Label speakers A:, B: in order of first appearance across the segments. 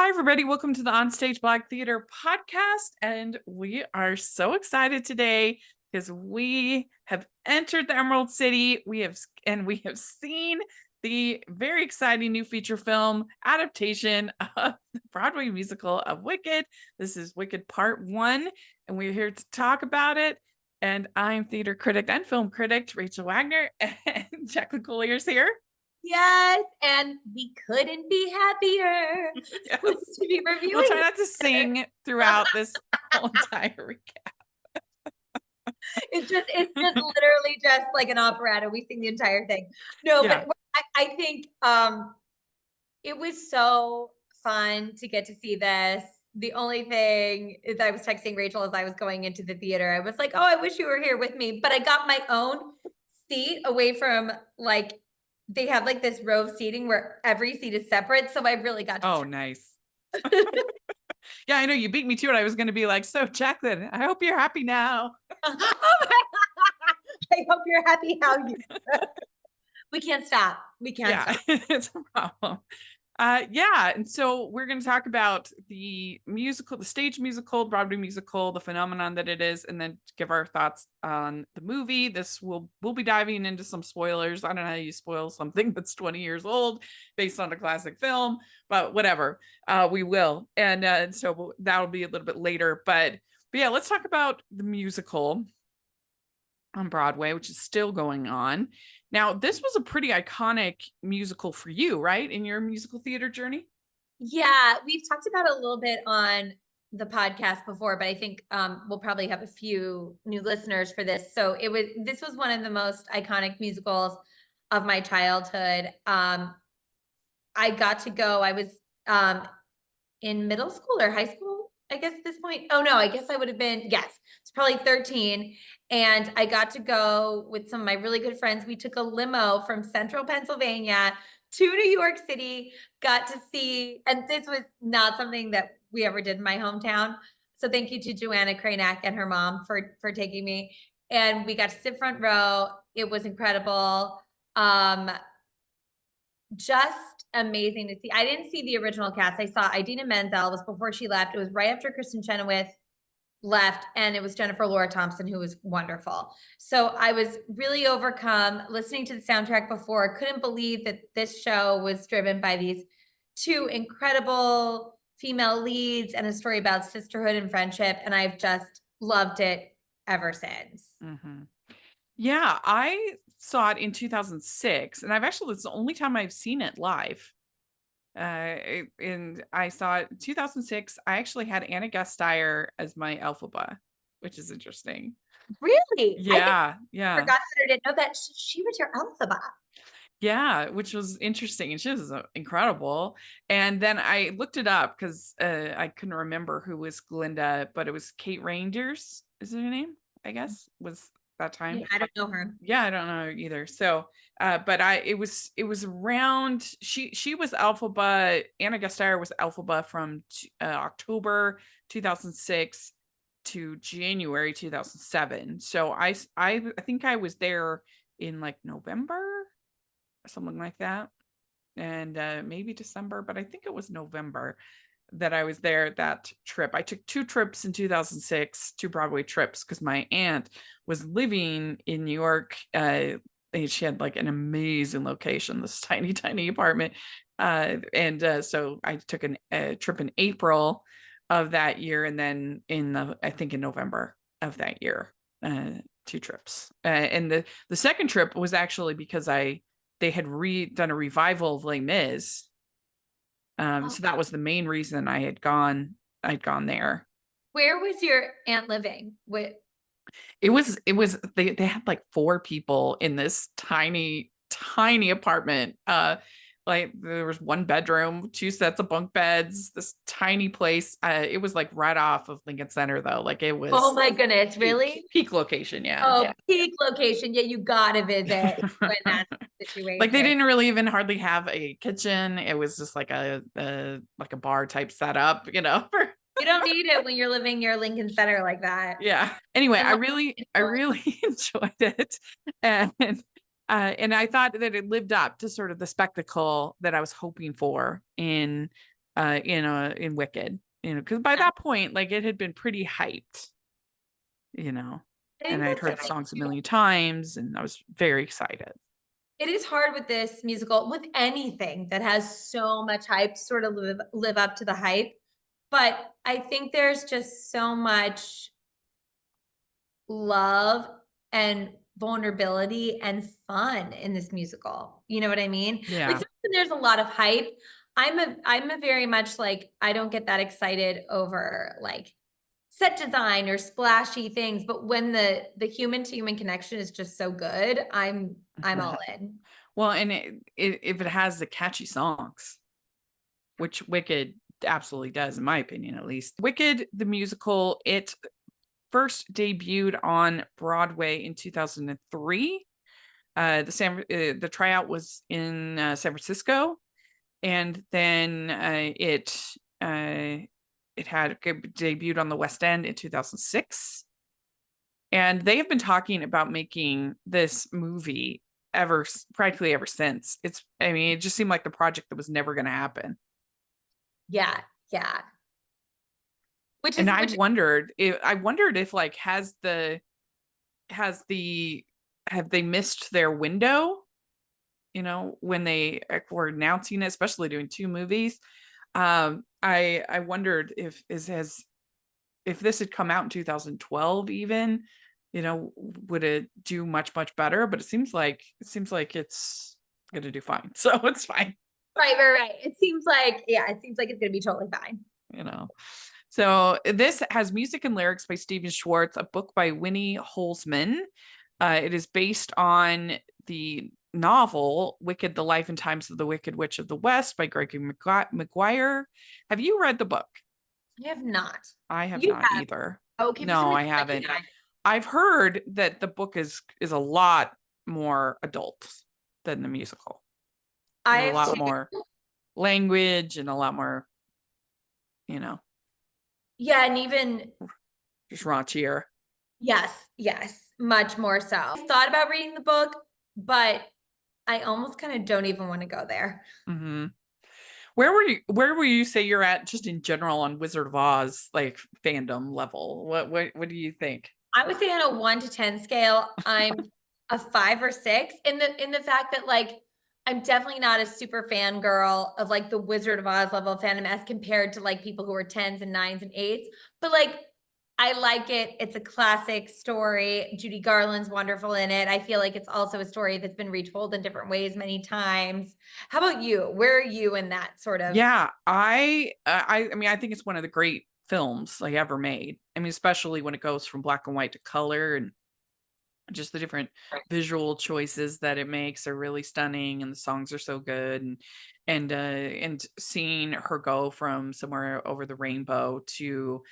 A: Hi, everybody. Welcome to the OnStage Black Theater podcast. And we are so excited today because we have entered the Emerald City. We have seen the very exciting new feature film adaptation of the Broadway musical of Wicked. This is Wicked Part 1, and we're here to talk about it. And I'm theater critic and film critic Rachel Wagner, and Jacklyn Collier is here.
B: Yes, and we couldn't be happier
A: Yes.
B: to be reviewing.
A: We'll try not to sing throughout this whole entire recap.
B: It's just literally just like an operetta. We sing the entire thing. No,
A: Yeah.
B: but I think it was so fun to get to see this. The only thing is I was texting Rachel as I was going into the theater. I was like, oh, I wish you were here with me. But I got my own seat away from they have like this row of seating where every seat is separate. So I really got to
A: Nice. Yeah, I know you beat me to it. I was going to be like, so Jacklyn, I hope you're happy now.
B: I hope you're happy how you we can't stop. We can't stop.
A: It's a problem. And so we're going to talk about the musical, the stage musical, Broadway musical, the phenomenon that it is, and then give our thoughts on the movie. We'll be diving into some spoilers. I don't know how you spoil something that's 20 years old based on a classic film, but whatever, we will. And so that'll be a little bit later. But yeah, let's talk about the musical on Broadway, which is still going on. Now, this was a pretty iconic musical for you, right? In your musical theater journey?
B: Yeah, we've talked about it a little bit on the podcast before, but I think we'll probably have a few new listeners for this. So this was one of the most iconic musicals of my childhood. I got to go, I was in middle school or high school, I guess at this point. Oh no, I guess I would have been, yes, it's probably 13. And I got to go with some of my really good friends. We took a limo from central Pennsylvania to New York City, got to see, and this was not something that we ever did in my hometown. So thank you to Joanna Cranack and her mom for taking me. And we got to sit front row. It was incredible. Just amazing to see. I didn't see the original cast. I saw Idina Menzel. It was before she left. It was right after Kristen Chenoweth left, and it was Jennifer Laura Thompson, who was wonderful. So I was really overcome listening to the soundtrack before. I couldn't believe that this show was driven by these two incredible female leads and a story about sisterhood and friendship. And I've just loved it ever since.
A: Mm-hmm. Yeah, I saw it in 2006, and it's the only time I've seen it live. And I saw it in 2006. I actually had Anna Gasteyer as my Elphaba, which is interesting.
B: Really?
A: Yeah.
B: I forgot that I didn't know that she was your Elphaba.
A: Yeah, which was interesting, and she was incredible. And then I looked it up because I couldn't remember who was Glinda, but it was Kate Reindeers, is her name, I guess, was that time.
B: Yeah, I don't know her.
A: Yeah, I don't know either. So but it was around, she was Elphaba. Anna Gasteyer was Elphaba from October 2006 to January 2007. So I think I was there in like November, something like that, and maybe December, but I think it was November that I was there. That trip, I took 2 trips in 2006, 2 Broadway trips, because my aunt was living in New York. And she had like an amazing location, this tiny apartment, and so I took a trip in April of that year, and then I think in November of that year, 2 trips, and the second trip was actually because they had done a revival of Les Mis. So that was the main reason I'd gone there.
B: Where was your aunt living?
A: It was they had like 4 people in this tiny apartment. Like there was 1 bedroom, 2 sets of bunk beds, this tiny place. It was like right off of Lincoln Center though. Like it was,
B: oh my goodness, really?
A: Peak location. Yeah.
B: Oh,
A: yeah.
B: Peak location. Yeah, you gotta visit when that's the situation.
A: Like they didn't really even hardly have a kitchen. It was just like a bar type setup, you know.
B: You don't need it when you're living near Lincoln Center like that.
A: Yeah. Anyway, I really enjoyed it. And I thought that it lived up to sort of the spectacle that I was hoping for in in Wicked, because by that point, like, it had been pretty hyped,
B: I
A: and
B: think
A: I'd
B: that's the
A: heard the
B: thing
A: songs a
B: too.
A: million times, and I was very excited.
B: It is hard with this musical, with anything that has so much hype, to sort of live up to the hype. But I think there's just so much love and vulnerability and fun in this musical. You know what I mean? Like,
A: Yeah.
B: sometimes there's a lot of hype. I'm a very much like, I don't get that excited over like set design or splashy things, but when the human to human connection is just so good, I'm
A: Mhm.
B: all in.
A: Well, and if it has the catchy songs, which Wicked absolutely does, in my opinion, at least. Wicked, the musical, it first debuted on Broadway in 2003. The tryout was in San Francisco, and then it had debuted on the West End in 2006. And they have been talking about making this movie practically ever since. I mean, it just seemed like the project that was never going to happen.
B: Yeah, yeah. Which
A: And
B: is
A: I
B: which
A: wondered if like has the have they missed their window, when they were announcing it, especially doing two movies. I wondered if this had come out in 2012 even, would it do much, much better? But it seems like it's gonna do fine. So it's fine,
B: right. It seems like it's gonna be totally fine.
A: you know. So this has music and lyrics by Stephen Schwartz, a book by Winnie Holzman. It is based on the novel Wicked: The Life and Times of the Wicked Witch of the West by Gregory Maguire. Have you read the book?
B: I have not.
A: I have
B: You
A: not
B: have.
A: either.
B: Okay, for some
A: No, I
B: reason I
A: haven't.
B: did.
A: I've heard that the book is a lot more adult than the musical.
B: I
A: There's a
B: have
A: lot
B: two.
A: more language and a lot more, you know,
B: Yeah, and even
A: just raunchier.
B: yes, much more so. I thought about reading the book, but I almost kind of don't even want to go there.
A: Hmm. Where will you say you're at just in general on Wizard of Oz, like, fandom level? What do you think?
B: I would say on a 1 to 10 scale, I'm a 5 or 6 in the fact that like I'm definitely not a super fan girl of like the Wizard of Oz level of fandom as compared to like people who are 10s and 9s and 8s. But like I like it. It's a classic story. Judy Garland's wonderful in it. I feel like it's also a story that's been retold in different ways many times. How about you? Where are you in that sort of?
A: Yeah, I mean, I think it's one of the great films like ever made. I mean, especially when it goes from black and white to color, and just the different visual choices that it makes are really stunning, and the songs are so good, and seeing her go from somewhere over the rainbow to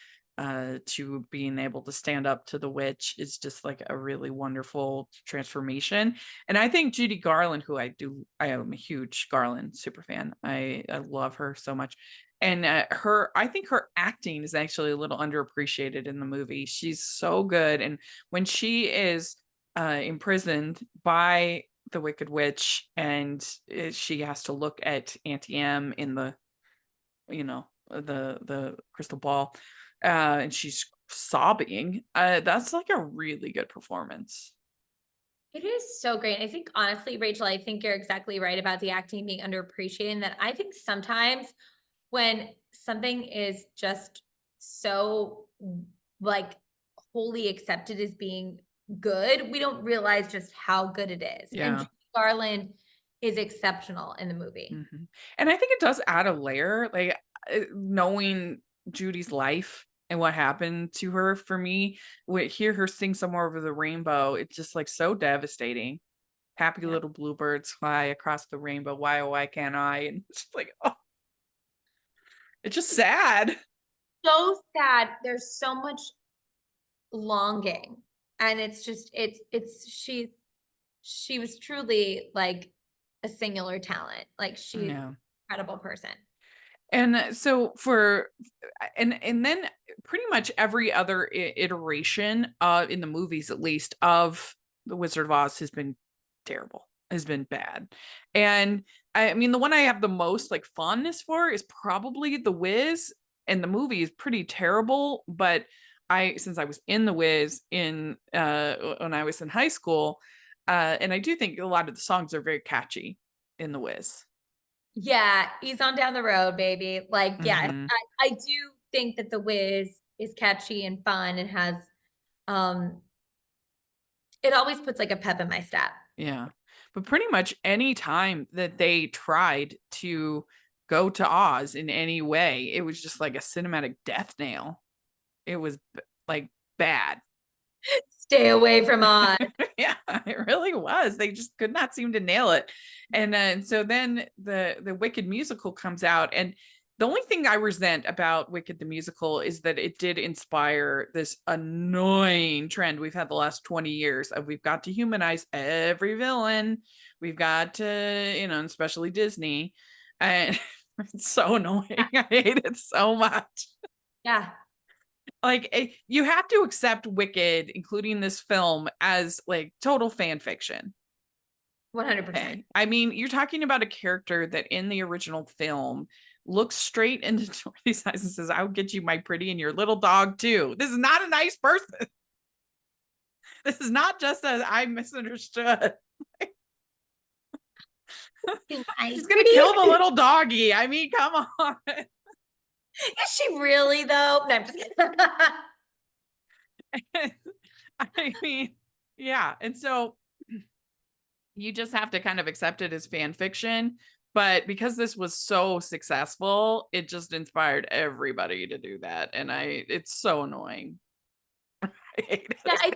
A: being able to stand up to the witch is just like a really wonderful transformation. And I think Judy Garland, who I am a huge Garland super fan. I love her so much. And I think her acting is actually a little underappreciated in the movie. She's so good. And when she is imprisoned by the Wicked Witch, and she has to look at Auntie M in the crystal ball, and she's sobbing. That's like a really good performance.
B: It is so great. I think honestly, Rachel, I think you're exactly right about the acting being underappreciated. And that I think sometimes when something is just so like wholly accepted as being good, we don't realize just how good it is. And
A: Yeah.
B: Judy Garland is exceptional in the movie.
A: Mhm. And I think it does add a layer, like, knowing Judy's life and what happened to her. For me, would hear her sing "Somewhere Over the Rainbow," it's just, like, so devastating. "Happy
B: Yeah.
A: little bluebirds fly across the rainbow, why, oh, why can't I?" And it's just like, oh, it's just sad.
B: So sad. There's so much longing. And it's just she was truly like a singular talent. Like she's an
A: Yeah.
B: incredible person.
A: And so for and then pretty much every other iteration, in the movies at least, of The Wizard of Oz has been terrible. has been bad. And I mean, the one I have the most like fondness for is probably The Wiz. And the movie is pretty terrible, but since I was in The Wiz in when I was in high school, and I do think a lot of the songs are very catchy in The Wiz.
B: Yeah, Ease on Down the Road, baby. Like, yes,
A: Mm-hmm.
B: I do think that The Wiz is catchy and fun and has um it always puts like a pep in my step.
A: Yeah. But pretty much any time that they tried to go to Oz in any way, it was just like a cinematic death nail. It was like bad.
B: Stay away from Oz.
A: Yeah, it really was. They just could not seem to nail it. And so then the Wicked musical comes out, and the only thing I resent about Wicked the musical is that it did inspire this annoying trend we've had the last 20 years of we've got to humanize every villain. We've got to, especially Disney. And it's so annoying. I hate it so much.
B: Yeah.
A: Like you have to accept Wicked, including this film, as like total fan fiction.
B: 100%.
A: Okay. I mean, you're talking about a character that in the original film looks straight into Dorothy's eyes and says, I'll get you my pretty and your little dog too. This is not a nice person. This is not just a I misunderstood. She's gonna kill the little doggy. I mean, come on.
B: Is she really though? No, I'm just kidding.
A: I mean, yeah. And so you just have to kind of accept it as fan fiction. But because this was so successful, it just inspired everybody to do that. And it's so annoying. I hate it.
B: Yeah,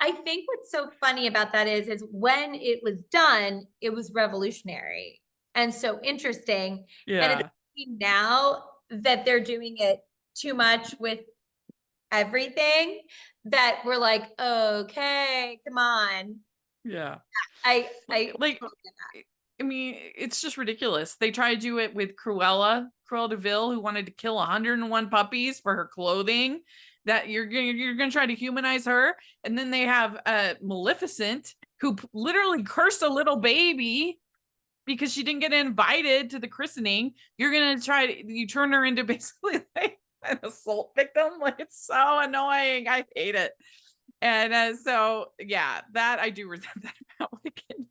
B: I think what's so funny about that is when it was done, it was revolutionary and so interesting. And
A: Yeah.
B: it's now that they're doing it too much with everything that we're like, okay, come on.
A: Yeah.
B: I
A: Like,
B: totally get that.
A: I mean, it's just ridiculous. They try to do it with Cruella de Vil, who wanted to kill 101 puppies for her clothing. That you're gonna try to humanize her, and then they have Maleficent, who literally cursed a little baby because she didn't get invited to the christening. You're gonna you turn her into basically like an assault victim. Like it's so annoying. I hate it. And so yeah, that I do resent that about Wicked.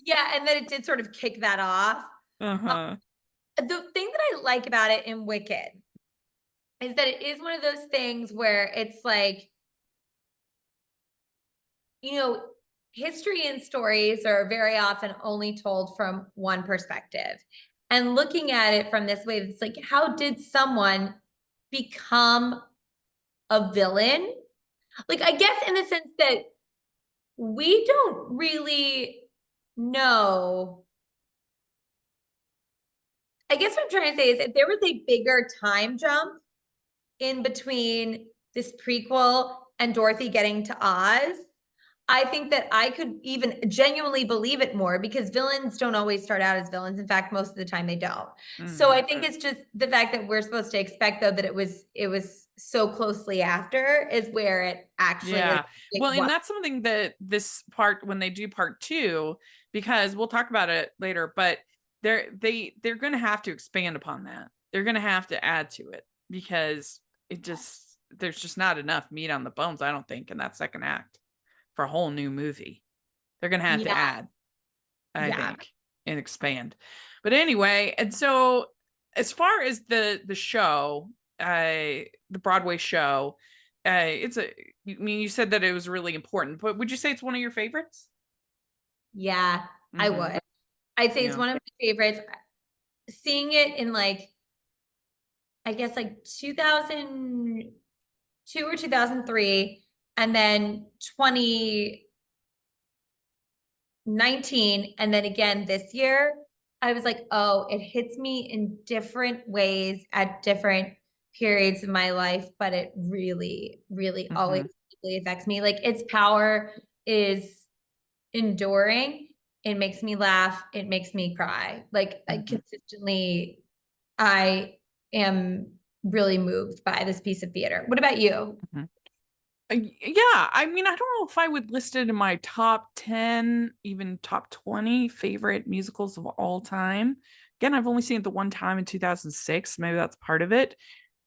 B: Yeah, and then it did sort of kick that off.
A: Uh-huh.
B: The thing that I like about it in Wicked is that it is one of those things where it's like, history and stories are very often only told from one perspective. And looking at it from this way, it's like, how did someone become a villain? Like, I guess in the sense that we don't really know. I guess what I'm trying to say is if there was a bigger time jump in between this prequel and Dorothy getting to Oz, I think that I could even genuinely believe it more because villains don't always start out as villains. In fact, most of the time they don't. So I think it's just the fact that we're supposed to expect though that it was so closely after is where it actually is.
A: Well, and that's something that this part when they do part 2, because we'll talk about it later, but they're going to have to expand upon that. They're going to have to add to it because there's just not enough meat on the bones, I don't think, in that second act for a whole new movie. They're going to have to add, I think, and expand. But anyway, and so as far as the show, the Broadway show, I mean, you said that it was really important, but would you say it's one of your favorites?
B: Yeah, I would. I'd say it's one of my favorites. Seeing it in like, I guess like 2002 or 2003, and then 2019, and then again this year, I was like, oh, it hits me in different ways at different periods of my life, but it really, really always deeply affects me. Like its power is enduring. It makes me laugh. It makes me cry. Like I consistently, I am really moved by this piece of theater. What about you?
A: Yeah, I mean, I don't know if I would list it in my top 10, even top 20 favorite musicals of all time. Again, I've only seen it the one time in 2006. Maybe that's part of it.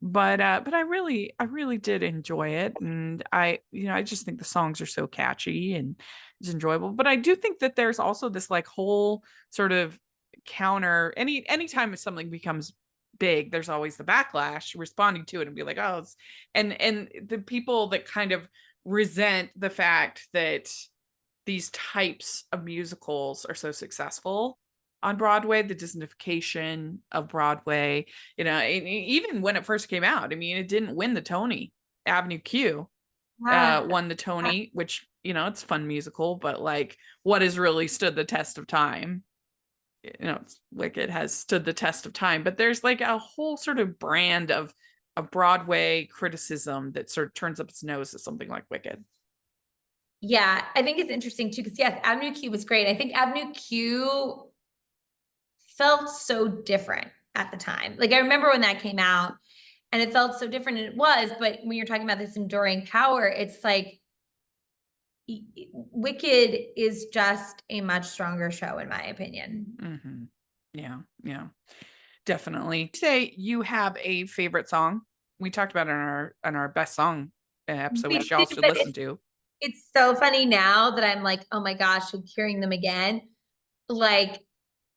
A: But I really did enjoy it. And I just think the songs are so catchy and it's enjoyable. But I do think that there's also this like whole sort of counter anytime something becomes big, there's always the backlash responding to it and be like, oh, and the people that kind of resent the fact that these types of musicals are so successful on Broadway, the Disneyfication of Broadway, even when it first came out, I mean, it didn't win the Tony. Avenue Q
B: Yeah.
A: won the Tony, which, it's a fun musical, but like what has really stood the test of time? It's Wicked has stood the test of time, but there's like a whole sort of brand of Broadway criticism that sort of turns up its nose at something like Wicked.
B: Yeah, I think it's interesting too, because yes, Avenue Q was great. I think Avenue Q felt so different at the time. Like I remember when that came out and it felt so different, and it was, but when you're talking about this enduring power, it's like Wicked is just a much stronger show, in my opinion.
A: Mm-hmm. Yeah, definitely. Say you have a favorite song. We talked about it in our best song episode,
B: We
A: which y'all
B: did,
A: should
B: but
A: listen to.
B: it's so funny now that I'm like, oh my gosh, I'm hearing them again. Like,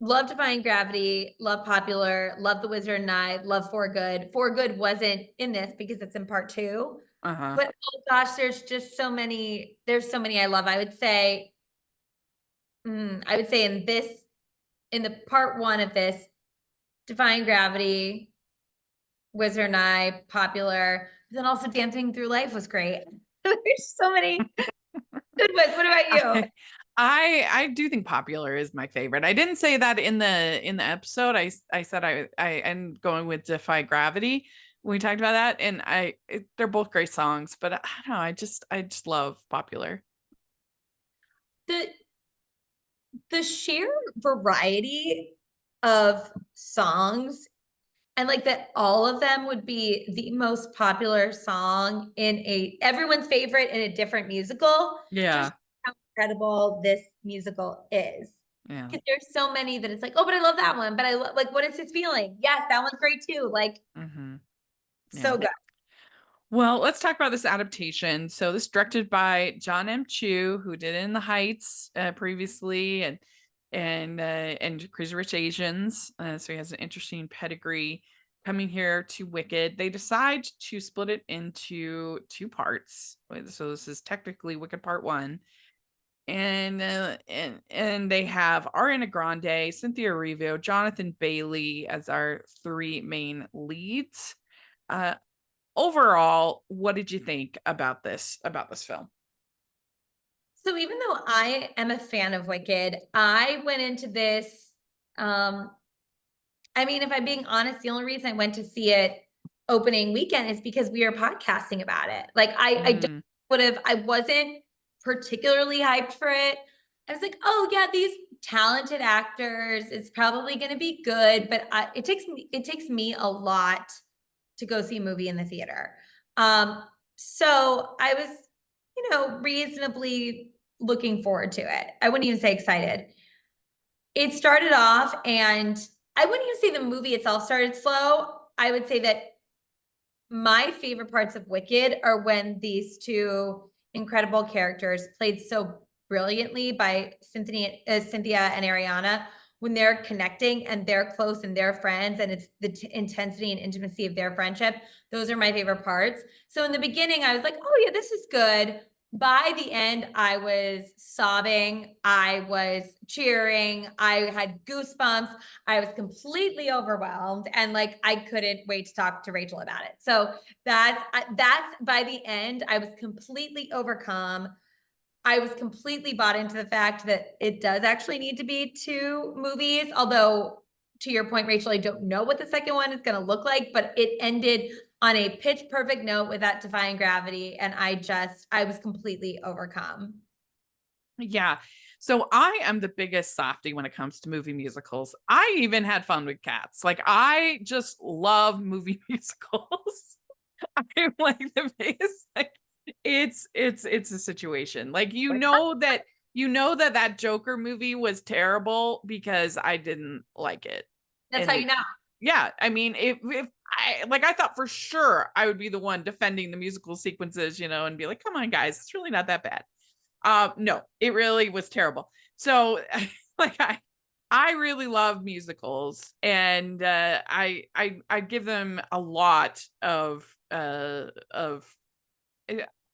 B: love Defying Gravity, love Popular, love The Wizard and I, love For Good. For Good wasn't in this because it's in part two.
A: Uh-huh.
B: But oh gosh, there's so many I love. I would say in the part one of this, Defying Gravity, Wizard and I, Popular, then also Dancing Through Life was great. There's so many good ones. What about you?
A: I do think Popular is my favorite. I didn't say that in the episode. I said I am going with Defy Gravity when we talked about that, and they're both great songs, but I don't know. I just love Popular.
B: The the sheer variety of songs, and like that all of them would be the most popular song in everyone's favorite in a different musical,
A: Yeah,
B: just how incredible this musical is.
A: yeah.
B: Because there's so many that it's like, oh, but I love that one, but like, what is his feeling? Yes, that one's great too. Like,
A: Mm-hmm. Yeah.
B: so good.
A: Well, let's talk about this adaptation. So this directed by John M. Chu, who did In the Heights previously, and Crazy Rich Asians. So he has an interesting pedigree. Coming here to Wicked, they decide to split it into two parts. So this is technically Wicked Part One, and they have Ariana Grande, Cynthia Erivo, Jonathan Bailey as our three main leads. Uh, Overall, what did you think about this film?
B: So even though I am a fan of Wicked, I went into this. Um, I mean, if I'm being honest, the only reason I went to see it opening weekend is because we were podcasting about it. Like I don't
A: Mm,
B: I wasn't particularly hyped for it. I was like, oh yeah, these talented actors, it's probably going to be good, but it takes me a lot to go see a movie in the theater. So I was, reasonably looking forward to it. I wouldn't even say excited. It started off, and I wouldn't even say the movie itself started slow. I would say that my favorite parts of Wicked are when these two incredible characters, played so brilliantly by Cynthia and Ariana, when they're connecting and they're close and they're friends, and it's the intensity and intimacy of their friendship. Those are my favorite parts. So in the beginning, I was like, oh yeah, this is good. By the end, I was sobbing. I was cheering. I had goosebumps. I was completely overwhelmed, and like I couldn't wait to talk to Rachel about it. So that's by the end, I was completely overcome. I was completely bought into the fact that it does actually need to be two movies. Although, to your point, Rachel, I don't know what the second one is going to look like, but it ended on a pitch perfect note with that Defying Gravity. And I was completely overcome.
A: yeah. So I am the biggest softie when it comes to movie musicals. I even had fun with Cats. Like I just love movie musicals. I'm like the biggest like it's a situation. Like, that Joker movie was terrible because I didn't like it.
B: That's how
A: And
B: you know.
A: yeah, I mean, if I thought for sure I would be the one defending the musical sequences, and be like, come on, guys, it's really not that bad. No, it really was terrible. So like I really love musicals, and I give them a lot of eh,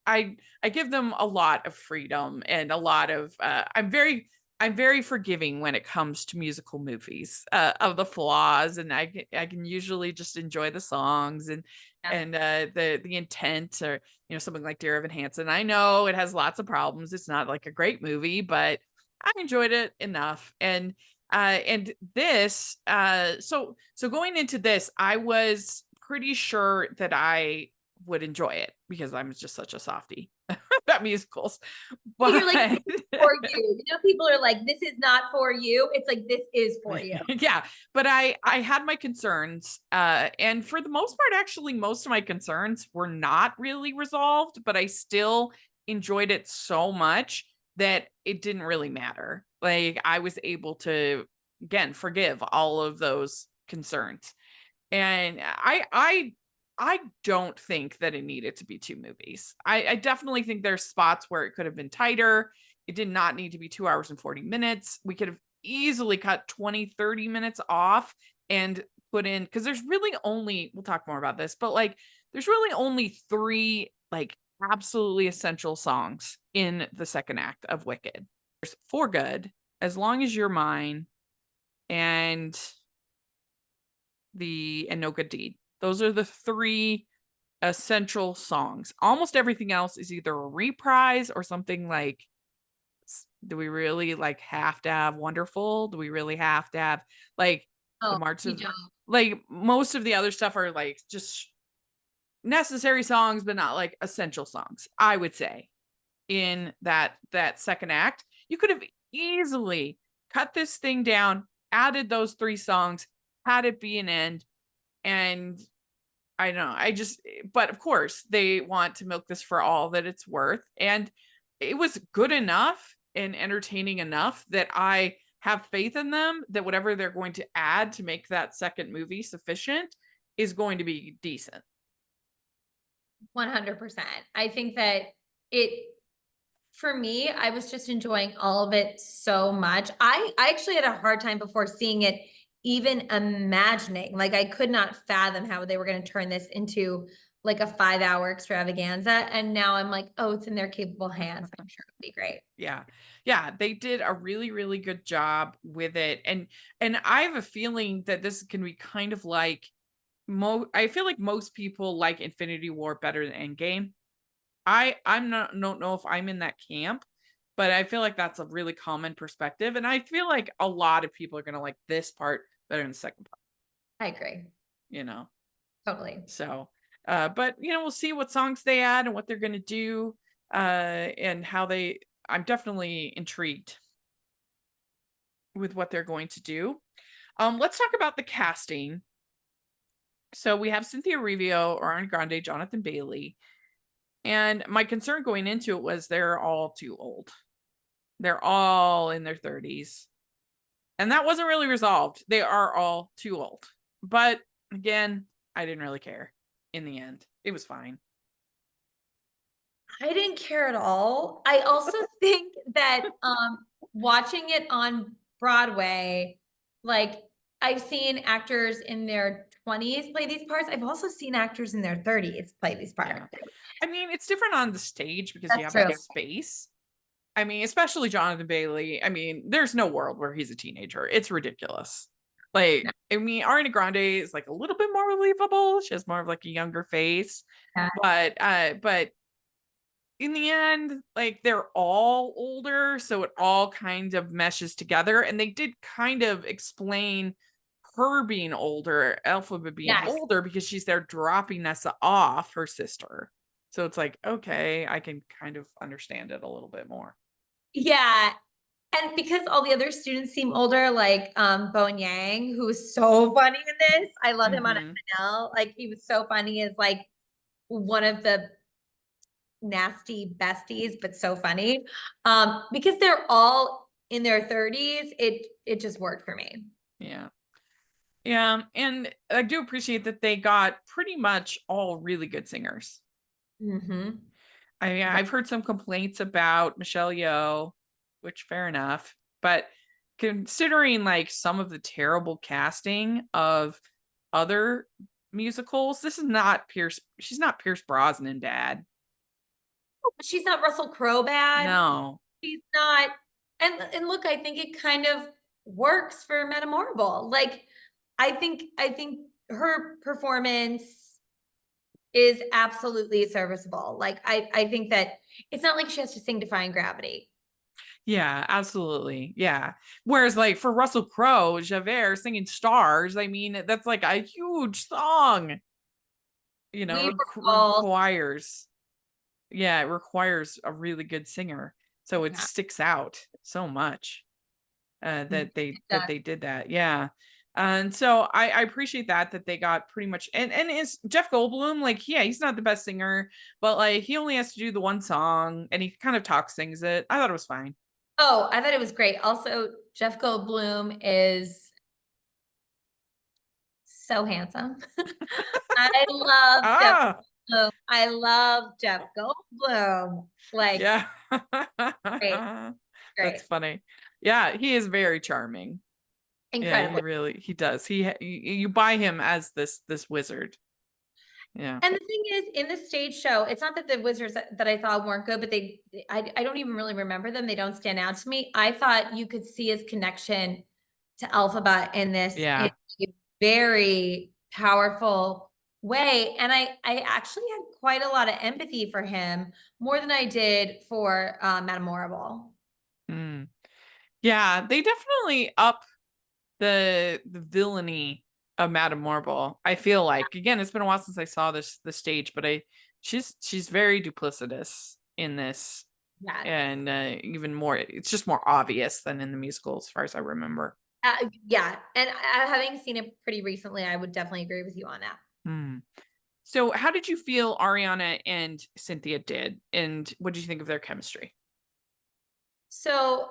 A: I give them a lot of freedom and a lot of I'm very forgiving when it comes to musical movies, of the flaws, and I can usually just enjoy the songs and
B: Yeah.
A: the intent, or something like Dear Evan Hansen. I know it has lots of problems. It's not like a great movie, but I enjoyed it enough. And this so going into this, I was pretty sure that I would enjoy it because I'm just such a softie about musicals.
B: You're like,
A: But
B: this is for you. People are like, this is not for you. It's like, this is for you.
A: yeah, but I had my concerns, and for the most part, actually, most of my concerns were not really resolved, but I still enjoyed it so much that it didn't really matter. Like, I was able to, again, forgive all of those concerns. And I don't think that it needed to be two movies. I definitely think there's spots where it could have been tighter. It did not need to be 2 hours and 40 minutes. We could have easily cut 20, 30 minutes off and put in, because there's really only, we'll talk more about this, but like there's really only three like absolutely essential songs in the second act of Wicked. There's For Good, As Long as You're Mine, and No Good Deed. Those are the three essential songs. Almost everything else is either a reprise or something like, do we really like have to have Wonderful? Do we really have to have like the
B: Oh,
A: March
B: you
A: of,
B: don't.
A: like, most of the other stuff are like just necessary songs, but not like essential songs, I would say. In that second act, you could have easily cut this thing down, added those three songs, had it be an end. And I don't know. But of course, they want to milk this for all that it's worth. And it was good enough and entertaining enough that I have faith in them that whatever they're going to add to make that second movie sufficient is going to be decent.
B: 100%. I think that it, for me, I was just enjoying all of it so much. I actually had a hard time before seeing it, even imagining, like I could not fathom how they were going to turn this into like a 5-hour extravaganza. And now I'm like, oh, it's in their capable hands. I'm sure it'll be great.
A: Yeah. Yeah, they did a really, really good job with it. And I have a feeling that this can be kind of like I feel like most people like Infinity War better than Endgame. I'm not don't know if I'm in that camp, but I feel like that's a really common perspective. And I feel like a lot of people are gonna like this part better than the second part,
B: I agree.
A: you know.
B: Totally.
A: So but we'll see what songs they add and what they're gonna do, and how they I'm definitely intrigued with what they're going to do. Let's talk about the casting. So we have Cynthia Rivio, Ariana Grande, Jonathan Bailey. And my concern going into it was they're all too old. They're all in their 30s. And that wasn't really resolved. They are all too old. But again, I didn't really care in the end. It was fine.
B: I didn't care at all. I also think that watching it on Broadway, like I've seen actors in their 20s play these parts. I've also seen actors in their 30s play these parts.
A: Yeah. I mean, it's different on the stage because you
B: That's
A: have
B: true.
A: that space. I mean, especially Jonathan Bailey. I mean, there's no world where he's a teenager. It's ridiculous. Like, I mean, Ariana Grande is like a little bit more believable. She has more of like a younger face.
B: Yeah.
A: But in the end, like they're all older, so it all kind of meshes together. And they did kind of explain her being older, Elphaba being
B: Yes.
A: older, because she's there dropping Nessa off, her sister. So it's like, okay, I can kind of understand it a little bit more.
B: Yeah. And because all the other students seem older, like Bowen Yang, who was so funny in this. I love him on
A: Mhm.
B: SNL. Like he was so funny as like one of the nasty besties, but so funny. Because they're all in their 30s, it just worked for me.
A: Yeah. Yeah. And I do appreciate that they got pretty much all really good singers.
B: Mm-hmm.
A: I've heard some complaints about Michelle Yeoh, which fair enough. But considering like some of the terrible casting of other musicals, this is not she's not Pierce Brosnan dad.
B: She's not Russell Crowe bad.
A: No.
B: She's not. And look, I think it kind of works for Metamorable. Like, I think her performance is absolutely serviceable. Like, I think that it's not like she has to sing Defying Gravity.
A: Yeah, absolutely. Yeah. Whereas like for Russell Crowe, Javert singing Stars, I mean, that's like a huge song. You know,
B: We were all,
A: requires, yeah, it requires a really good singer. So it
B: yeah,
A: sticks out so much
B: it
A: that
B: does.
A: they did that. Yeah. And so I appreciate that they got pretty much and is Jeff Goldblum, like, yeah, he's not the best singer, but like he only has to do the one song and he kind of talk sings it. I thought it was fine.
B: Oh, I thought it was great. Also, Jeff Goldblum is so handsome. I love Jeff
A: Ah,
B: Goldblum. I love Jeff Goldblum. Like,
A: yeah.
B: great,
A: That's
B: great,
A: funny. Yeah, he is very charming. Yeah,
B: incredible.
A: he does. You buy him as this wizard. Yeah.
B: And the thing is, in the stage show, it's not that the wizards that I thought weren't good, but I don't even really remember them. They don't stand out to me. I thought you could see his connection to Alphabet in this in
A: Yeah.
B: a very powerful way. And I actually had quite a lot of empathy for him, more than I did for Metamorable.
A: Mm. Yeah, they definitely up the villainy of Madame Marble. I feel like again, it's been a while since I saw the stage, but she's very duplicitous in this,
B: Yes.
A: and even more. It's just more obvious than in the musical, as far as I remember.
B: Yeah. And having seen it pretty recently, I would definitely agree with you on that.
A: Hmm. So, how did you feel Ariana and Cynthia did, and what did you think of their chemistry?
B: So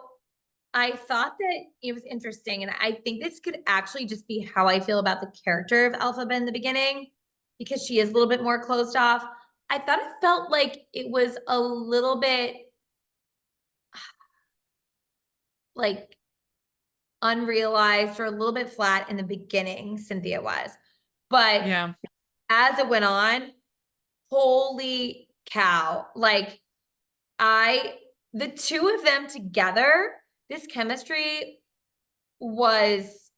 B: I thought that it was interesting, and I think this could actually just be how I feel about the character of Alphaba in the beginning, because she is a little bit more closed off. I thought it felt like it was a little bit like unrealized or a little bit flat in the beginning, Cynthia was. But
A: Yeah.
B: as it went on, holy cow. Like, the two of them together, this chemistry was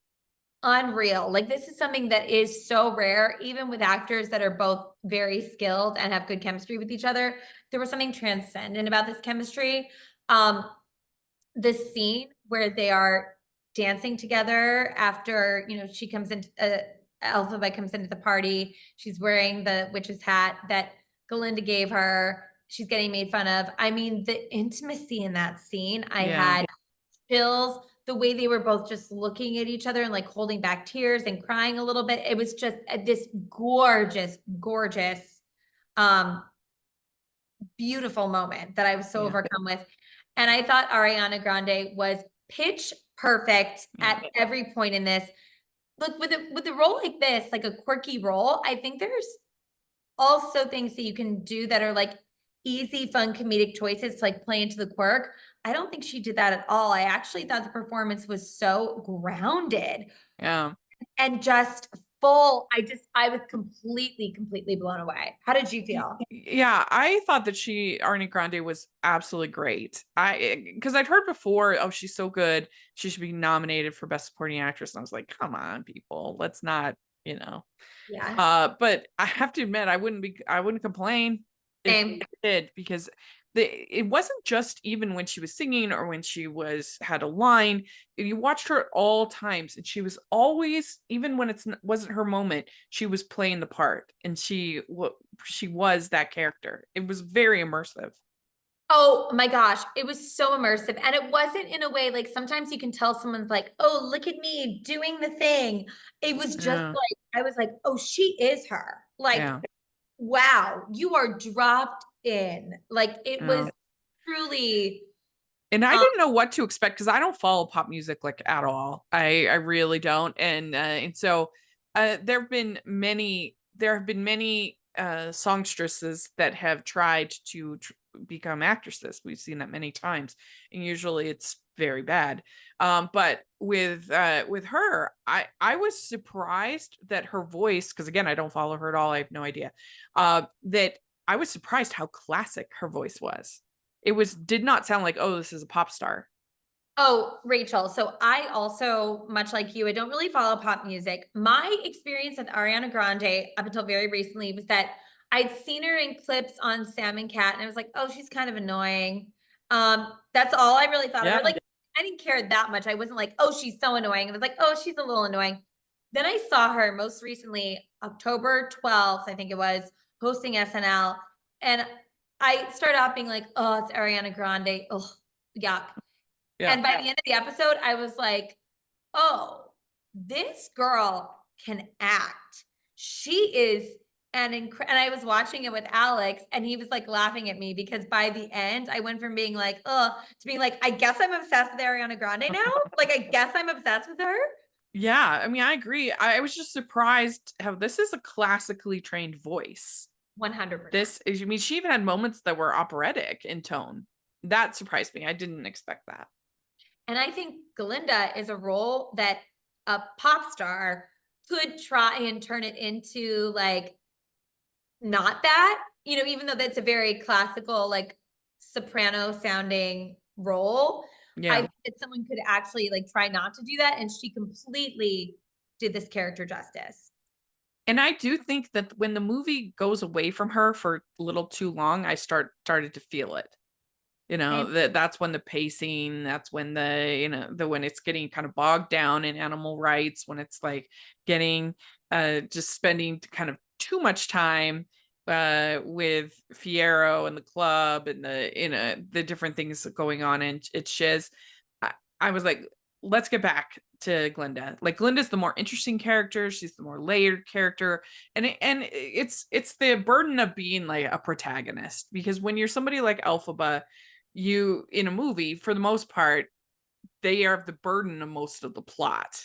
B: unreal. Like, this is something that is so rare, even with actors that are both very skilled and have good chemistry with each other. There was something transcendent about this chemistry. Um, the scene where they are dancing together after, she comes into Elphaba comes into the party. She's wearing the witch's hat that Galinda gave her. She's getting made fun of. I mean, the intimacy in that scene, I
A: Yeah.
B: had chills. The way they were both just looking at each other and like holding back tears and crying a little bit. It was just this gorgeous, gorgeous, um, beautiful moment that I was so
A: Yeah.
B: overcome with. And I thought Ariana Grande was pitch perfect
A: Yeah.
B: at every point in this. Look, with a role like this, like a quirky role, I think there's also things that you can do that are like easy, fun, comedic choices to like play into the quirk. I don't think she did that at all. I actually thought the performance was so grounded
A: Yeah.
B: and just full. I was completely blown away. How did you feel?
A: Yeah, I thought that Ariana Grande was absolutely great. Because I'd heard before, oh, she's so good, she should be nominated for Best Supporting Actress. And I was like, come on, people, let's not, you know.
B: Yeah.
A: But I have to admit, I wouldn't complain if
B: Same.
A: she did, because it wasn't just even when she was singing or when she had a line. You watched her at all times, and she was always, even when wasn't her moment, she was playing the part, and she was that character. It was very immersive.
B: Oh my gosh, it was so immersive. And it wasn't in a way like sometimes you can tell someone's like, oh, look at me doing the thing. It was just
A: Yeah,
B: like, I was like, oh, she is her. Like,
A: yeah,
B: wow, you are dropped in. Like it was truly
A: And I
B: um
A: didn't know what to expect because I don't follow pop music like at all. I really don't. And so there have been many songstresses that have tried to become actresses. We've seen that many times, and usually it's very bad. But with her, I was surprised that her voice, because again, I don't follow her at all. I have no idea. That I was surprised how classic her voice was. It was did not sound like, oh, this is a pop star.
B: Oh, Rachel. So I also, much like you, I don't really follow pop music. My experience with Ariana Grande up until very recently was that I'd seen her in clips on Sam and Cat, and I was like, oh, she's kind of annoying. That's all I really thought of her.
A: Yeah.
B: Like, I didn't care that much. I wasn't like, oh, she's so annoying. I was like, oh, she's a little annoying. Then I saw her most recently, October 12th, I think it was, hosting SNL. And I started off being like, oh, it's Ariana Grande. Oh, yuck.
A: Yeah.
B: And by the end of the episode, I was like, oh, this girl can act. She is and I was watching it with Alex, and he was like laughing at me because by the end, I went from being like, oh, to being like, I guess I'm obsessed with Ariana Grande now. Like, I guess I'm obsessed with her.
A: Yeah. I mean, I agree. I was just surprised how this is a classically trained voice.
B: 100%.
A: This is, I mean, she even had moments that were operatic in tone. That surprised me. I didn't expect that.
B: And I think Glinda is a role that a pop star could try and turn it into like not that, even though that's a very classical, like soprano sounding role, I
A: Yeah.
B: think that someone could actually like try not to do that. And she completely did this character justice.
A: And I do think that when the movie goes away from her for a little too long, I started to feel it.
B: Same.
A: That's when the pacing, that's when the when it's getting kind of bogged down in animal rights, when it's like getting just spending kind of too much time with Fiero and the club and the different things going on in it's Shiz. I was like, let's get back to Glinda. Like Glinda's the more interesting character, she's the more layered character, and it's the burden of being like a protagonist, because when you're somebody like Elphaba, you in a movie, for the most part, they are the burden of most of the plot.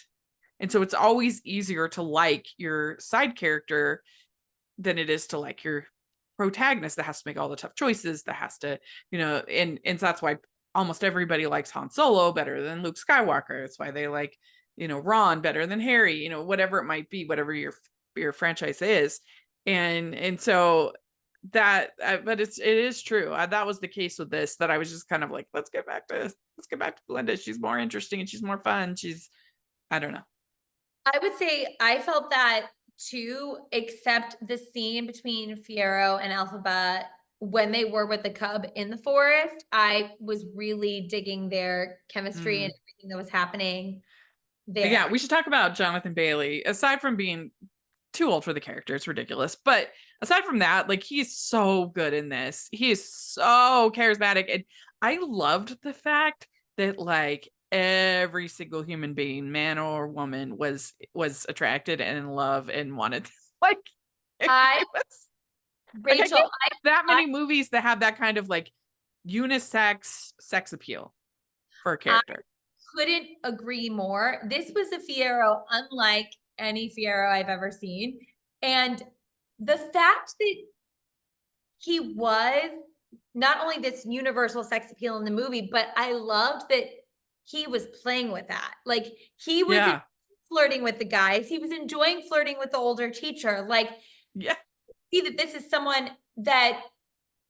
A: And so it's always easier to like your side character than it is to like your protagonist that has to make all the tough choices, that has to, and so that's why almost everybody likes Han Solo better than Luke Skywalker. That's why they like, Ron better than Harry, whatever it might be, whatever your franchise is. And so that but it is true. That was the case with this, that I was just kind of like, let's get back to Glinda. She's more interesting and she's more fun. She's, I don't know.
B: I would say I felt that too, except the scene between Fiero and Elphaba when they were with the cub in the forest. I was really digging their chemistry and everything that was happening
A: Yeah,
B: there.
A: we should talk about Jonathan Bailey. Aside from being too old for the character, it's ridiculous. But aside from that, like, he's so good in this. He is so charismatic. And I loved the fact that like every single human being, man or woman, was attracted and in love and wanted like it
B: I,
A: was like I
B: Rachel,
A: can't that
B: I,
A: many movies that have that kind of like unisex sex appeal for a
B: I
A: character.
B: couldn't agree more. This was a Fiero unlike any Fiero I've ever seen. And the fact that he was not only this universal sex appeal in the movie, but I loved that he was playing with that. Like he was
A: Yeah.
B: flirting with the guys. He was enjoying flirting with the older teacher. Like,
A: Yeah.
B: see that this is someone that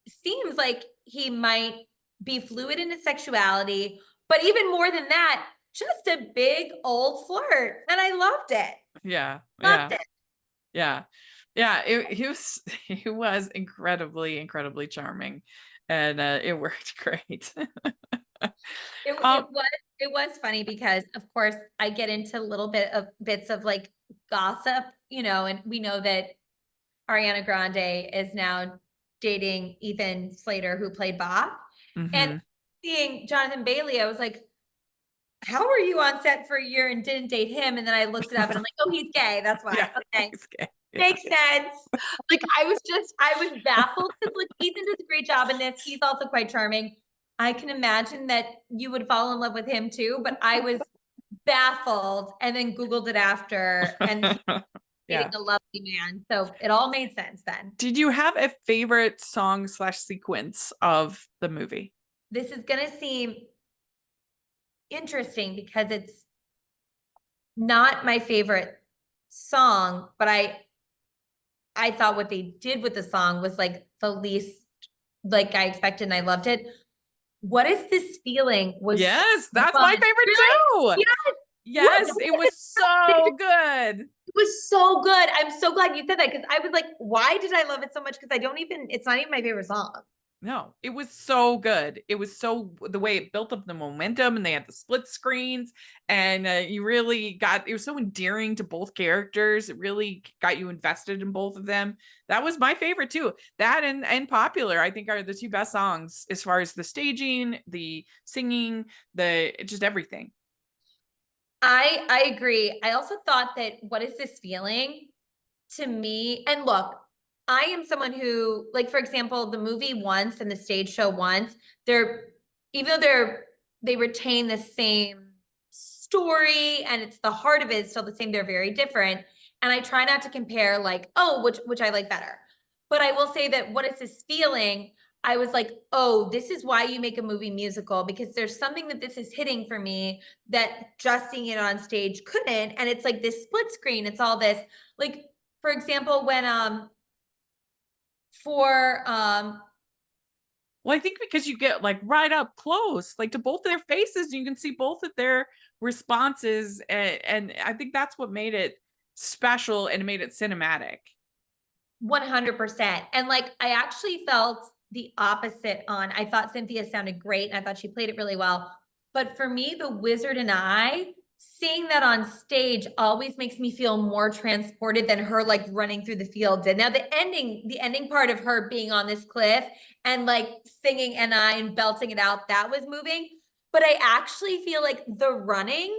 B: seems like he might be fluid in his sexuality, but even more than that, just a big old flirt. And I loved it.
A: Yeah.
B: Loved
A: Yeah.
B: it.
A: Yeah. Yeah, he was he was incredibly charming, and it worked great.
B: It
A: um
B: was funny because of course I get into a little bit of bits of like gossip, and we know that Ariana Grande is now dating Ethan Slater, who played Bob. And
A: mhm.
B: seeing Jonathan Bailey, I was like, how were you on set for a year and didn't date him? And then I looked it up and I'm like, oh, he's gay. That's
A: Yeah,
B: why. Okay.
A: he's gay.
B: Makes sense. Like I was baffled because like Ethan does a great job in this. He's also quite charming. I can imagine that you would fall in love with him too, but I was baffled and then Googled it after and he's
A: Yeah.
B: a lovely man. So it all made sense then.
A: Did you have a favorite song slash sequence of the movie?
B: This is gonna seem interesting because it's not my favorite song, but I thought what they did with the song was like the least like I expected and I loved it. What is this feeling was
A: Yes,
B: so
A: that's my
B: fun.
A: favorite
B: Really?
A: too.
B: Yes. What?
A: Yes, it was so good.
B: It was so good. I'm so glad you said that because I was like, why did I love it so much? Because it's not even my favorite song.
A: No, it was so good. It was so the way it built up the momentum and they had the split screens and you really got it was so endearing to both characters. It really got you invested in both of them. That was my favorite too. That and Popular I think are the two best songs as far as the staging, the singing, the just everything.
B: I agree. I also thought that what is this feeling to me? And look, I am someone who, like, for example, the movie once and the stage show once, they're even though they retain the same story and it's the heart of it is still the same, they're very different. And I try not to compare like, oh, which I like better. But I will say that what is this feeling? I was like, oh, this is why you make a movie musical because there's something that this is hitting for me that just seeing it on stage couldn't. And it's like this split screen. It's all this, like, for example, when for
A: Well, I think because you get like right up close, like to both their faces, you can see both of their responses. And I think that's what made it special and made it cinematic.
B: 100%. And like I actually felt the opposite on I thought Cynthia sounded great and I thought she played it really well. But for me, The Wizard and I, seeing that on stage always makes me feel more transported than her like running through the field did. Now the ending part of her being on this cliff and like singing and I and belting it out, that was moving. But I actually feel like the running,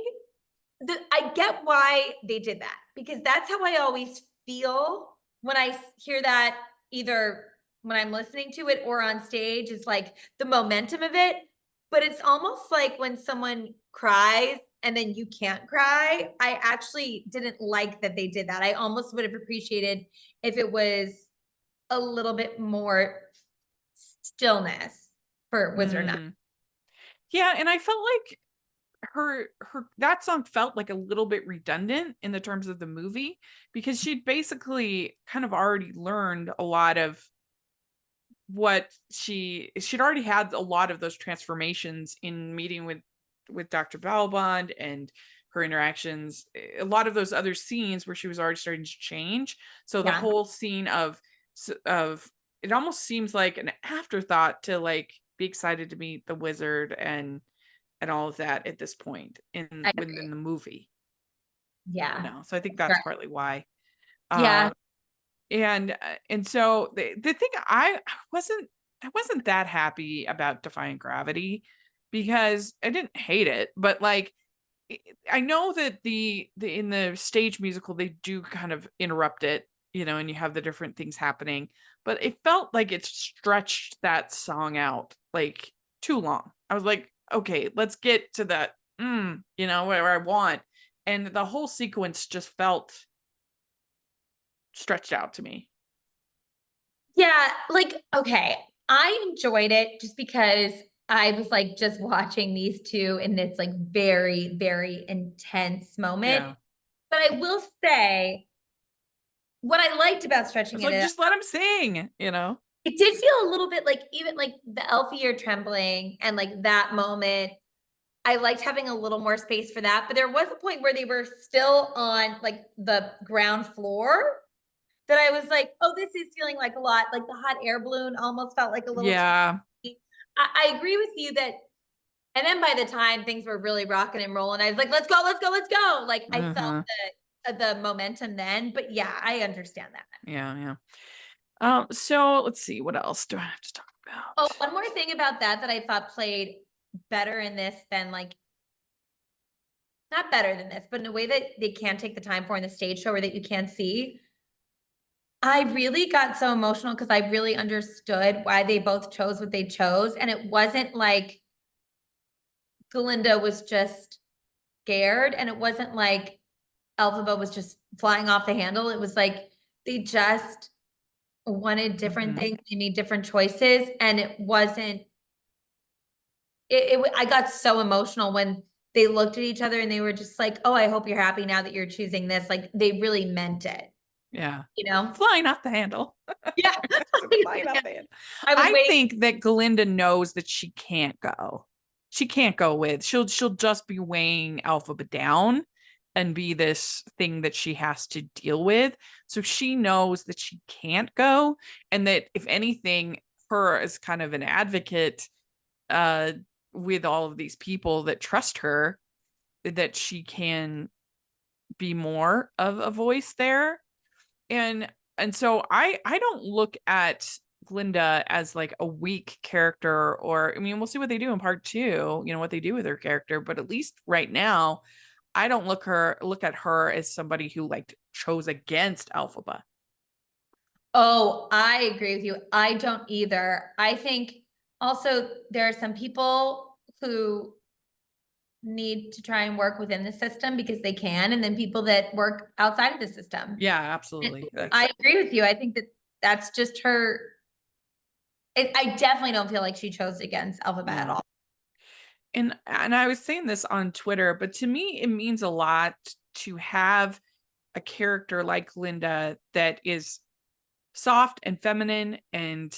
B: I get why they did that because that's how I always feel when I hear that either when I'm listening to it or on stage is like the momentum of it. But it's almost like when someone cries and then you can't cry. I actually didn't like that they did that. I almost would have appreciated if it was a little bit more stillness for Wizard Night.
A: Yeah, and I felt like her that song felt like a little bit redundant in the terms of the movie because she'd basically kind of already learned a lot of what she'd already had a lot of those transformations in meeting with Dr. Balbond and her interactions, a lot of those other scenes where she was already starting to change. So the
B: Yeah.
A: whole scene of it almost seems like an afterthought to like be excited to meet the wizard and all of that at this point
B: I
A: within
B: agree.
A: the movie, you
B: Yeah.
A: know. So I think that's partly why.
B: Yeah.
A: Uh, and so the thing wasn't I wasn't that happy about Defying Gravity because I didn't hate it, but like I know that the in the stage musical they do kind of interrupt it, you know, and you have the different things happening, but it felt like it stretched that song out like too long. I was like, okay, let's get to that, you know, where I want, and the whole sequence just felt stretched out to me.
B: Yeah, like, okay, I enjoyed it just because I was like just watching these two in this like very, very intense moment.
A: Yeah.
B: But I will say what I liked about
A: I
B: stretching
A: was
B: it
A: like,
B: out,
A: just let him sing, you know?
B: it did feel a little bit like even like the elf ear trembling and like that moment. I liked having a little more space for that. But there was a point where they were still on like the ground floor that I was like, oh, this is feeling like a lot. Like the hot air balloon almost felt like a little too.
A: Yeah.
B: I agree with you that. And then by the time things were really rocking and rolling, I was like, let's go, let's go, let's go. Like I felt
A: Uh-huh.
B: the momentum then. But yeah, I understand that.
A: Yeah, yeah. So let's see, what else do I have to talk
B: Oh,
A: about?
B: one more thing about that I thought played better in this than like not better than this, but in a way that they can take the time for in the stage show or that you can see I really got so emotional because I really understood why they both chose what they chose. And it wasn't like Galinda was just scared, and it wasn't like Elphaba was just flying off the handle. It was like they just wanted different things. They made different choices, and it wasn't. I got so emotional when they looked at each other and they were just like, "Oh, I hope you're happy now that you're choosing this." Like they really meant it,
A: Yeah.
B: you know?
A: Flying off the handle.
B: Yeah.
A: Flying off the handle.
B: I was
A: I
B: waiting.
A: think that Galinda knows that she can't go. She can't go with. She'll just be weighing Alphaba down and be this thing that she has to deal with. So she knows that she can't go, and that if anything, her as kind of an advocate uh with all of these people that trust her, that she can be more of a voice there. And so I don't look at Glinda as like a weak character, or I mean, we'll see what they do in part 2, what they do with her character, but at least right now I don't look at her as somebody who like chose against Alphaba.
B: Oh, I agree with you. I don't either. I think also there are some people who need to try and work within the system because they can, and then people that work outside of the system.
A: Yeah,
B: And
A: absolutely.
B: I agree with you. I think that that's just her. I definitely don't feel like she chose against Alphabet at
A: No.
B: all.
A: And I was saying this on Twitter, but to me it means a lot to have a character like Linda that is soft and feminine and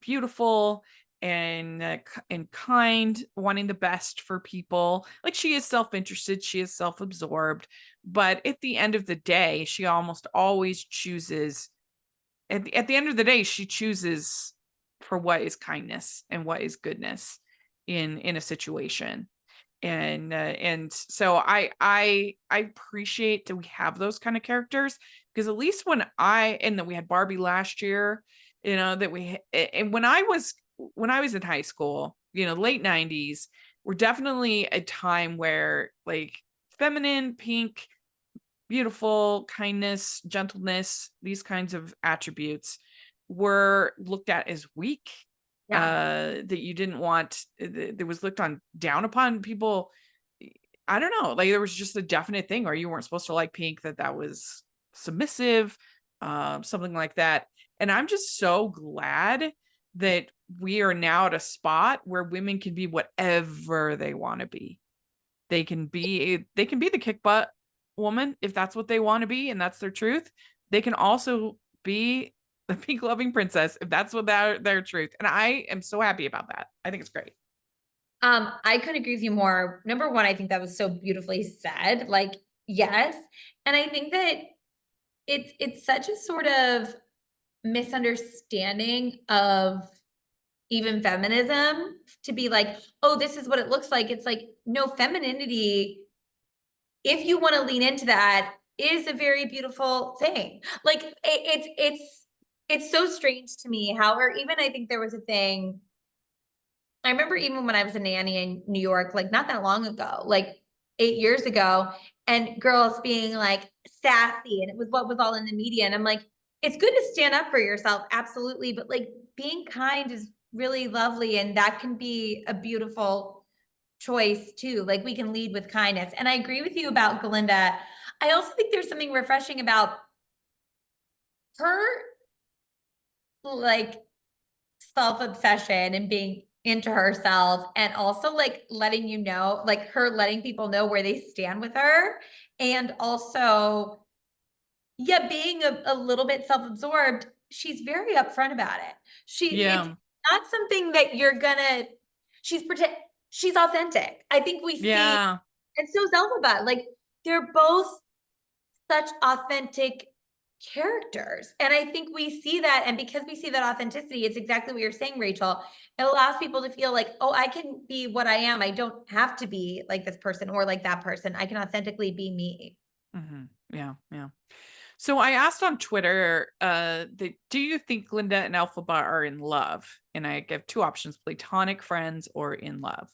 A: beautiful and kind, wanting the best for people. Like she is self-interested, she is self-absorbed, but at the end of the day, she almost always chooses at the end of the day, she chooses for what is kindness and what is goodness in a situation. And so I appreciate that we have those kind of characters, because at least and that we had Barbie last year, that and when I was in high school, late 90s were definitely a time where like feminine, pink, beautiful, kindness, gentleness, these kinds of attributes were looked at as weak,
B: Yeah.
A: that you didn't want, that was looked on down upon people. I don't know, like there was just a definite thing, or you weren't supposed to like pink, that was submissive, something like that. And I'm just so glad that we are now at a spot where women can be whatever they want to be. They can be the kick butt woman if that's what they want to be and that's their truth. They can also be the pink loving princess if that's what their truth. And I am so happy about that. I think it's great.
B: I couldn't agree with you more. Number one, I think that was so beautifully said. Like, yes. And I think that it's such a sort of misunderstanding of even feminism to be like, oh, this is what it looks like. It's like, no, femininity, if you want to lean into that, is a very beautiful thing. Like it's so strange to me how, or even I think there was a thing. I remember even when I was a nanny in New York, like not that long ago, like 8 years ago, and girls being like sassy, and it was what was all in the media. And I'm like, it's good to stand up for yourself, absolutely, but like being kind is really lovely, and that can be a beautiful choice too. Like we can lead with kindness. And I agree with you about Galinda. I also think there's something refreshing about her like self-obsession and being into herself, and also like letting you know, like her letting people know where they stand with her, and also yeah, being a little bit self-absorbed. She's very upfront about it. It's
A: Yeah.
B: not something that you're gonna, she's pretend, she's authentic. I think we see,
A: Yeah.
B: and so is Elphaba. Like they're both such authentic characters. And I think we see that. And because we see that authenticity, it's exactly what you're saying, Rachel. It allows people to feel like, oh, I can be what I am. I don't have to be like this person or like that person. I can authentically be me.
A: Yeah. Yeah. So I asked on Twitter, do you think Linda and Elphaba are in love? And I give two options: platonic friends or in love.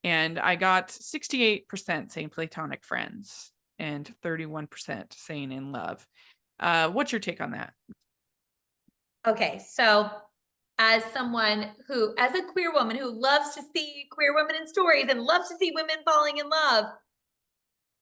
A: And I got 68% saying platonic friends and 31% saying in love. What's your take on that?
B: Okay, so as someone who, as a queer woman who loves to see queer women in stories and loves to see women falling in love,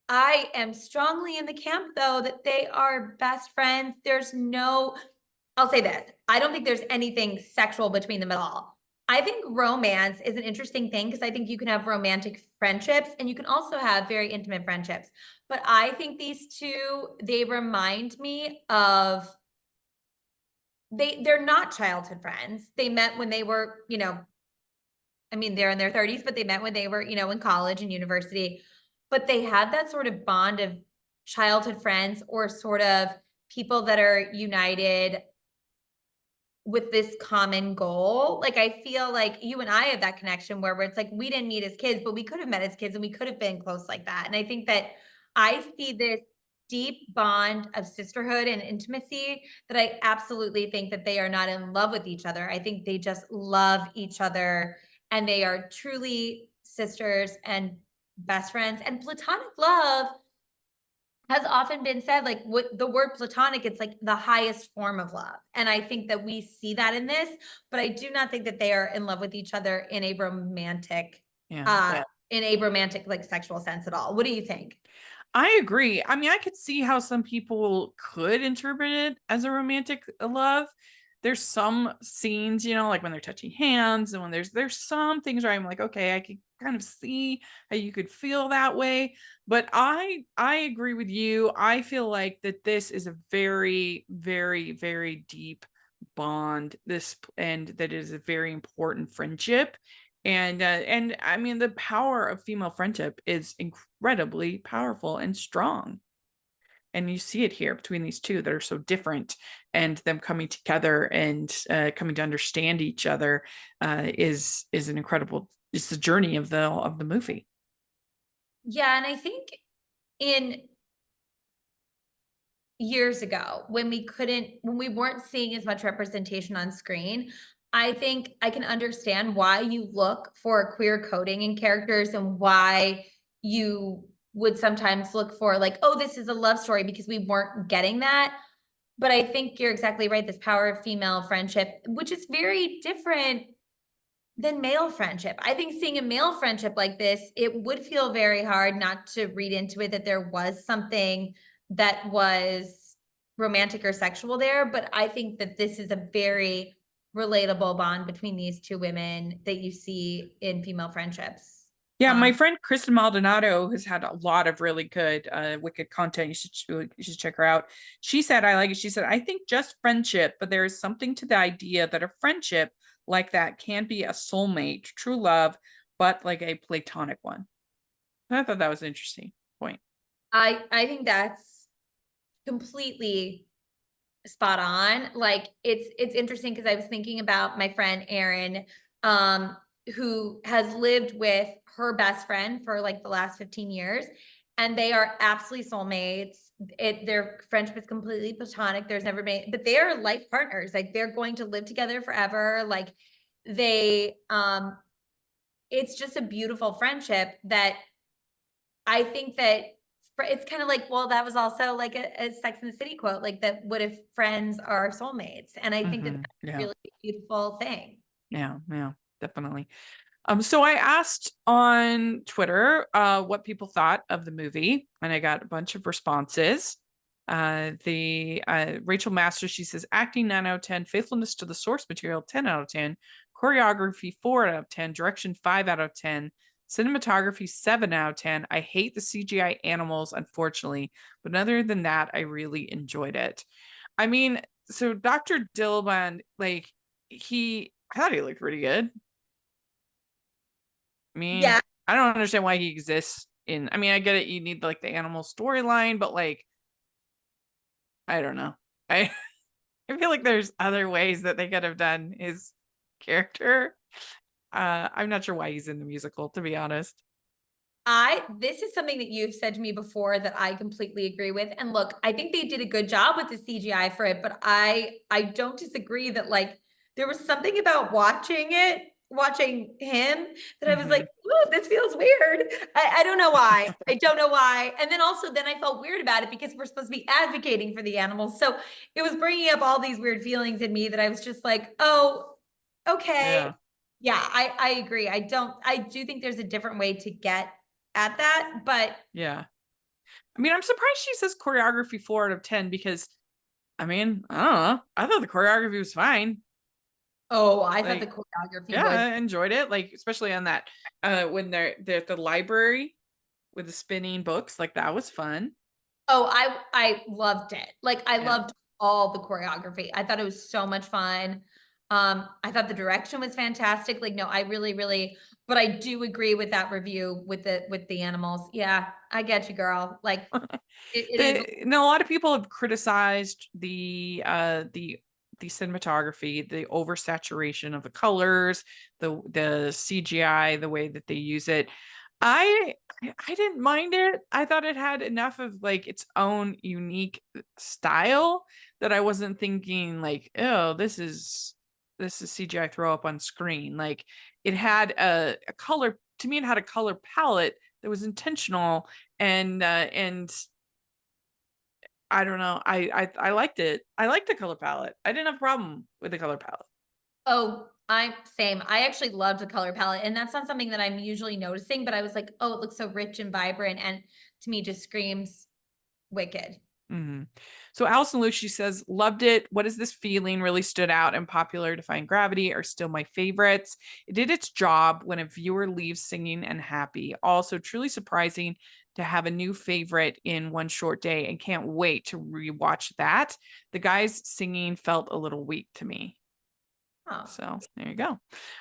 B: I am strongly in the camp though that they are best friends. I'll say this. I don't think there's anything sexual between them at all. I think romance is an interesting thing because I think you can have romantic friendships and you can also have very intimate friendships. But I think these two, they remind me of they're not childhood friends. They met when they were, I mean, they're in their 30s, but they met when they were, in college and university. But they have that sort of bond of childhood friends or sort of people that are united with this common goal. Like I feel like you and I have that connection where it's like we didn't meet as kids, but we could have met as kids and we could have been close like that. And I think that I see this deep bond of sisterhood and intimacy that I absolutely think that they are not in love with each other. I think they just love each other and they are truly sisters and best friends. And platonic love has often been said, like what the word platonic, it's like the highest form of love. And I think that we see that in this, but I do not think that they are in love with each other
A: Yeah.
B: in a romantic, like sexual sense at all. What do you think?
A: I agree. I mean, I could see how some people could interpret it as a romantic love. There's some scenes, like when they're touching hands and when there's some things where I'm like, okay, I could kind of see how you could feel that way. But I agree with you. I feel like that this is a very, very, very deep bond. And that is a very important friendship. And I mean, the power of female friendship is incredibly powerful and strong. And you see it here between these two that are so different, and them coming together and coming to understand each other is an incredible. It's the journey of the movie.
B: Yeah, and I think in years ago when we weren't seeing as much representation on screen, I think I can understand why you look for queer coding in characters and why you would sometimes look for like, oh, this is a love story because we weren't getting that. But I think you're exactly right. This power of female friendship, which is very different than male friendship. I think seeing a male friendship like this, it would feel very hard not to read into it that there was something that was romantic or sexual there. But I think that this is a very relatable bond between these two women that you see in female friendships.
A: Yeah, my friend Kristen Maldonado has had a lot of really good Wicked content. You should check her out. She said, I like it. She said, I think just friendship, but there is something to the idea that a friendship like that can be a soulmate, true love, but like a platonic one. I thought that was an interesting point.
B: I think that's completely spot on. Like it's interesting because I was thinking about my friend Erin, who has lived with her best friend for like the last 15 years, and they are absolutely soulmates. Their friendship is completely platonic. There's never been, but they are life partners. Like they're going to live together forever. Like they, it's just a beautiful friendship that I think that it's kind of like, well, that was also like a Sex and the City quote, like that, what if friends are soulmates? And I think that that's a
A: Yeah,
B: really beautiful thing.
A: yeah, definitely. So I asked on Twitter what people thought of the movie, and I got a bunch of responses. The Rachel Masters, she says, acting 9 out of 10, faithfulness to the source material 10 out of 10, choreography 4 out of 10, direction 5 out of 10, cinematography 7 out of 10. I hate the CGI animals, unfortunately, but other than that, I really enjoyed it. I mean, so Dr. Dillman, like I thought he looked pretty good. I mean,
B: Yeah,
A: I don't understand why he exists I mean, I get it, you need like the animal storyline, but like, I don't know. I I feel like there's other ways that they could have done his character. I'm not sure why he's in the musical, to be honest.
B: this is something that you've said to me before that I completely agree with. And look, I think they did a good job with the CGI for it, but I don't disagree that like there was something about watching it watching him that I was like, "Ooh, this feels weird." I don't know why. I don't know why. And then also, then I felt weird about it because we're supposed to be advocating for the animals. So it was bringing up all these weird feelings in me that I was just like, "Oh, okay."
A: Yeah.
B: Yeah, I agree. I do think there's a different way to get at that, but
A: Yeah. I mean, I'm surprised she says choreography 4 out of 10 because I mean, I don't know. I thought the choreography was fine.
B: oh, I thought the
A: Like,
B: choreography
A: yeah,
B: was
A: I enjoyed it. Like, especially on that when they're at the library with the spinning books, like that was fun.
B: oh, I loved it. Like, I
A: Yeah.
B: loved all the choreography. I thought it was so much fun. I thought the direction was fantastic. Like, no, I really, really, but I do agree with that review with the animals. Yeah, I get you, girl. Like, it is.
A: No, a lot of people have criticized the cinematography, the oversaturation of the colors, the CGI, the way that they use it. I I didn't mind it. I thought it had enough of like its own unique style that I wasn't thinking like, oh, this is CGI throw up on screen. Like it had a color to me, it had a color palette that was intentional and I don't know. I liked it. I liked the color palette. I didn't have a problem with the color palette.
B: Oh, I'm same. I actually loved the color palette, and that's not something that I'm usually noticing, but I was like, "Oh, it looks so rich and vibrant," and to me just screams Wicked.
A: Mhm. So Alison Luke, she says, loved it. What is this feeling? Really stood out and Popular, Defying Gravity are still my favorites. It did its job when a viewer leaves singing and happy. Also, truly surprising to have a new favorite in one short day and can't wait to rewatch that. The guys singing felt a little weak to me.
B: Oh.
A: So there you go.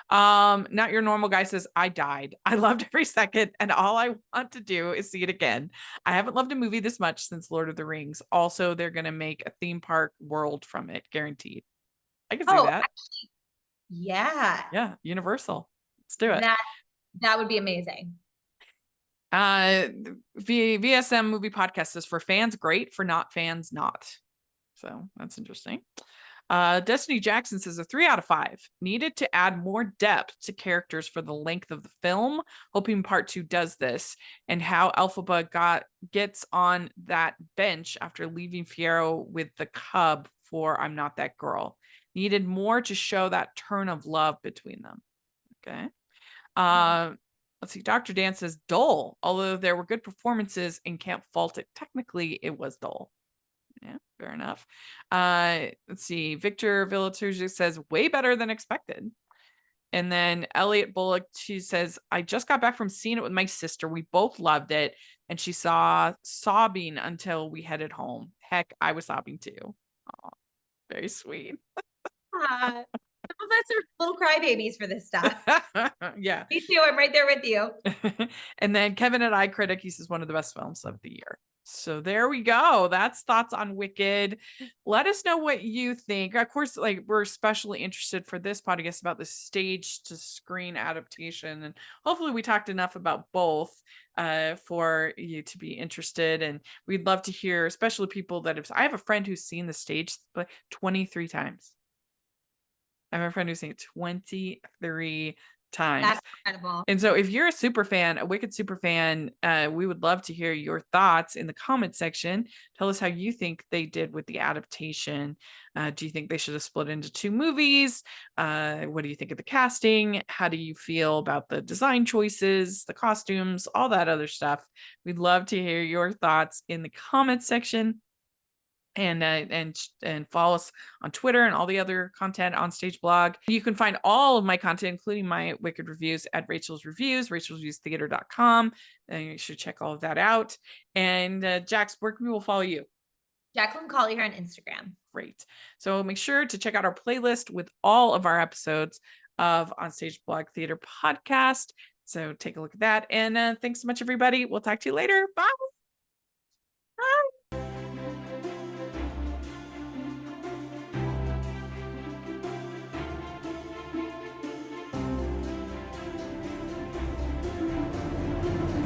A: Not Your Normal Guy says, I died. I loved every second, and all I want to do is see it again. I haven't loved a movie this much since Lord of the Rings. Also, they're gonna make a theme park world from it, guaranteed. I can see
B: Oh,
A: that.
B: yeah.
A: Yeah, Universal. Let's do it.
B: That that would be amazing.
A: Uh VSM movie podcast says for fans, great, for not fans, not. So that's interesting. Destiny Jackson says a 3 out of 5. Needed to add more depth to characters for the length of the film. Hoping part 2 does this, and how Elphaba gets on that bench after leaving Fiyero with the cub for I'm Not That Girl. Needed more to show that turn of love between them. Okay. Uh, let's see. Dr. Dan says dull, although there were good performances and can't fault it. Technically, it was dull. Yeah, fair enough. Let's see. Victor Villaturgic says way better than expected. And then Elliot Bullock, she says, I just got back from seeing it with my sister. We both loved it. And she saw sobbing until we headed home. Heck, I was sobbing too. Aw, very sweet.
B: Some of us are little crybabies for this stuff.
A: Yeah.
B: Me too. I'm right there with you.
A: And then Kevin at iCritic, he says one of the best films of the year. So there we go. That's thoughts on Wicked. Let us know what you think. Of course, like we're especially interested for this podcast about the stage to screen adaptation. And hopefully we talked enough about both for you to be interested. And we'd love to hear, especially people that have, I have a friend who's seen the stage like 23 times. I have a friend who's seen it 23 times.
B: That's incredible.
A: And so if you're a super fan, a Wicked super fan, we would love to hear your thoughts in the comment section. Tell us how you think they did with the adaptation. Do you think they should have split into 2 movies? What do you think of the casting? How do you feel about the design choices, the costumes, all that other stuff? We'd love to hear your thoughts in the comment section. And follow us on Twitter and all the other content on Stage Blog. You can find all of my content, including my Wicked reviews, at Rachel's Reviews, rachelsreviewstheater.com. And you should check all of that out. And Jax, where can people follow you?
B: Jacklyn Collier on Instagram.
A: Great. So make sure to check out our playlist with all of our episodes of OnStage Blog Theater podcast. So take a look at that. And thanks so much, everybody. We'll talk to you later. Bye.